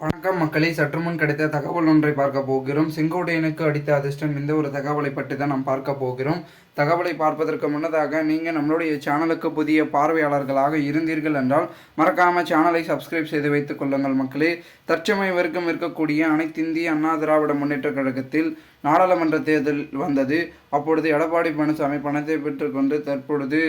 வணக்கம் மக்களே, சற்றுமுன் கிடைத்த தகவல் ஒன்றை பார்க்க போகிறோம். செங்கோட்டையனுக்கு அடித்த அதிர்ஷ்டம் இந்த ஒரு தகவலை பற்றி தான் நாம் பார்க்க போகிறோம். தகவலை பார்ப்பதற்கு முன்னதாக நீங்கள் நம்மளுடைய சேனலுக்கு புதிய பார்வையாளர்களாக இருந்தீர்கள் என்றால் மறக்காம சேனலை சப்ஸ்கிரைப் செய்து வைத்துக் கொள்ளுங்கள் மக்களே. தற்சமயம் வரைக்கும் இருக்கக்கூடிய அனைத்திந்திய அண்ணா திராவிட முன்னேற்ற கழகத்தில் நாடாளுமன்ற தேர்தல் வந்தது. அப்பொழுது எடப்பாடி பழனிசாமி பணத்தை பெற்றுக்கொண்டு தற்பொழுது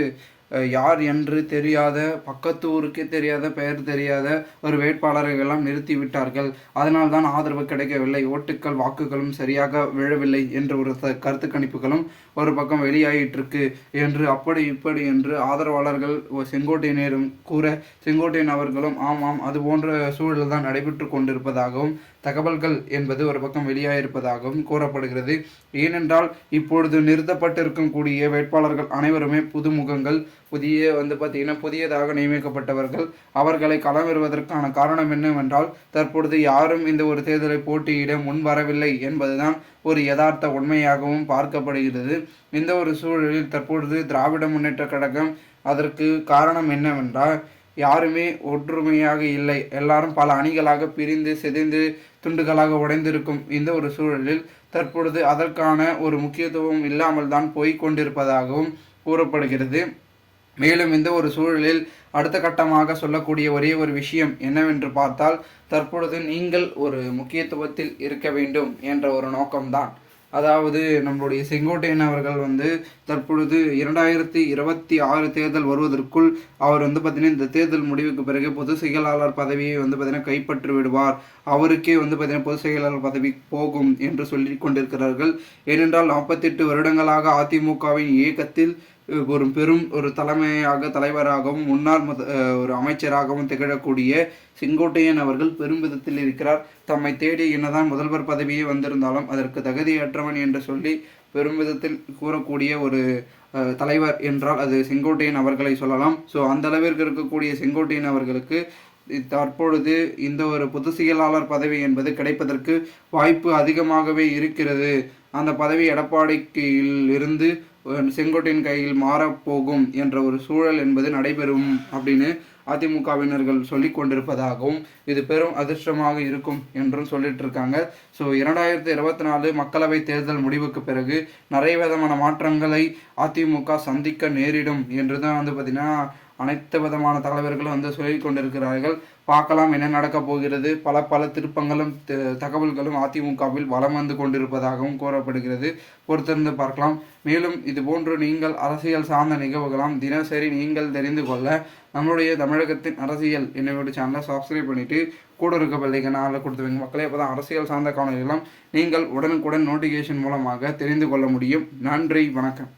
யார் என்று தெரியாத, பக்கத்து ஊருக்கே தெரியாத, பெயர் தெரியாத ஒரு வேட்பாளர்கள் எல்லாம் நிறுத்தி விட்டார்கள். அதனால் தான் ஆதரவு கிடைக்கவில்லை, ஓட்டுக்கள் வாக்குகளும் சரியாக விழவில்லை என்ற ஒரு கருத்து கணிப்புகளும் ஒரு பக்கம் வெளியாயிட்டிருக்கு என்று அப்படி இப்படி என்று ஆதரவாளர்கள் செங்கோட்டையனிடம் கூற, செங்கோட்டையன் அவர்களும் ஆமாம் அது போன்ற சூழல் தான் நடைபெற்று கொண்டிருப்பதாகவும் தகவல்கள் என்பது ஒரு பக்கம் வெளியாயிருப்பதாகவும் கூறப்படுகிறது. ஏனென்றால் இப்பொழுது நிறுத்தப்பட்டிருக்கும் கூடிய வேட்பாளர்கள் அனைவருமே புதுமுகங்கள், புதியதாக நியமிக்கப்பட்டவர்கள். அவர்களை களமிடுவதற்கான காரணம் என்னவென்றால் தற்பொழுது யாரும் இந்த ஒரு தேர்தலை போட்டியிட முன் வரவில்லை என்பதுதான் ஒரு யதார்த்த உண்மையாகவும் பார்க்கப்படுகிறது. இந்த ஒரு சூழலில் தற்பொழுது திராவிட முன்னேற்ற கழகம் அதற்கு காரணம் என்னவென்றால் யாருமே ஒற்றுமையாக இல்லை, எல்லாரும் பல அணிகளாக பிரிந்து சிதைந்து துண்டுகளாக உடைந்திருக்கும் இந்த ஒரு சூழலில் தற்பொழுது அதற்கான ஒரு முக்கியத்துவம் இல்லாமல் தான் போய்கொண்டிருப்பதாகவும் கூறப்படுகிறது. மேலும் இந்த ஒரு சூழலில் அடுத்த கட்டமாக சொல்லக்கூடிய ஒரே ஒரு விஷயம் என்னவென்று பார்த்தால் தற்பொழுது நீங்கள் ஒரு முக்கியத்துவத்தில் இருக்க வேண்டும் என்ற ஒரு நோக்கம்தான். அதாவது நம்மளுடைய செங்கோட்டையன் அவர்கள் தற்பொழுது 2026 தேர்தல் வருவதற்குள் அவர் பார்த்திங்கன்னா இந்த தேர்தல் முடிவுக்கு பிறகு பொதுச் செயலாளர் பதவியை பார்த்திங்கன்னா கைப்பற்றி விடுவார், அவருக்கே பார்த்திங்கன்னா பொதுச் செயலாளர் பதவி போகும் என்று சொல்லி கொண்டிருக்கிறார்கள். ஏனென்றால் 48 வருடங்களாக அதிமுகவின் இயக்கத்தில் ஒரு பெரும் ஒரு தலைவராகவும் முன்னாள் ஒரு அமைச்சராகவும் திகழக்கூடிய செங்கோட்டையன் அவர்கள் பெரும் விதத்தில் இருக்கிறார். தம்மை தேடி என்னதான் முதல்வர் பதவியே வந்திருந்தாலும் அதற்கு தகுதியற்றவன் என்று சொல்லி பெரும் விதத்தில் கூறக்கூடிய ஒரு தலைவர் என்றால் அது செங்கோட்டையன் அவர்களை சொல்லலாம். ஸோ அந்த அளவிற்கு இருக்கக்கூடிய செங்கோட்டையன் அவர்களுக்கு தற்பொழுது இந்த ஒரு பொதுச் செயலாளர் பதவி என்பது கிடைப்பதற்கு வாய்ப்பு அதிகமாகவே இருக்கிறது. அந்த பதவி எடப்பாடிக்கு இருந்து செங்கோட்டையின் கையில் மாறப்போகும் என்ற ஒரு சூழல் என்பது நடைபெறும் அப்படின்னு அதிமுகவினர்கள் சொல்லி கொண்டிருப்பதாகவும் இது பெரும் அதிர்ஷ்டமாக இருக்கும் என்றும் சொல்லிட்டு இருக்காங்க. ஸோ 2024 மக்களவை தேர்தல் முடிவுக்கு பிறகு நிறைய விதமான மாற்றங்களை அதிமுக சந்திக்க நேரிடும் என்று தான் பார்த்திங்கன்னா அனைத்து விதமான தலைவர்களும் சொல்லி கொண்டிருக்கிறார்கள். பார்க்கலாம் என்ன நடக்கப் போகிறது. பல திருப்பங்களும் தகவல்களும் அதிமுகவில் வலம் வந்து கொண்டிருப்பதாகவும் கூறப்படுகிறது. பொறுத்திருந்து பார்க்கலாம். மேலும் இது போன்று நீங்கள் அரசியல் சார்ந்த நிகழ்வுகளாம் தினசரி நீங்கள் தெரிந்து கொள்ள நம்மளுடைய தமிழகத்தின் அரசியல் என்னோட சேனலை சப்ஸ்கிரைப் பண்ணிவிட்டு கூட இருக்க பெல்லைக்கனால கொடுத்து வைங்க மக்களே. அப்போ தான் அரசியல் சார்ந்த காணொலிகளும் நீங்கள் உடனுக்குடன் நோட்டிஃபிகேஷன் மூலமாக தெரிந்து கொள்ள முடியும். நன்றி, வணக்கம்.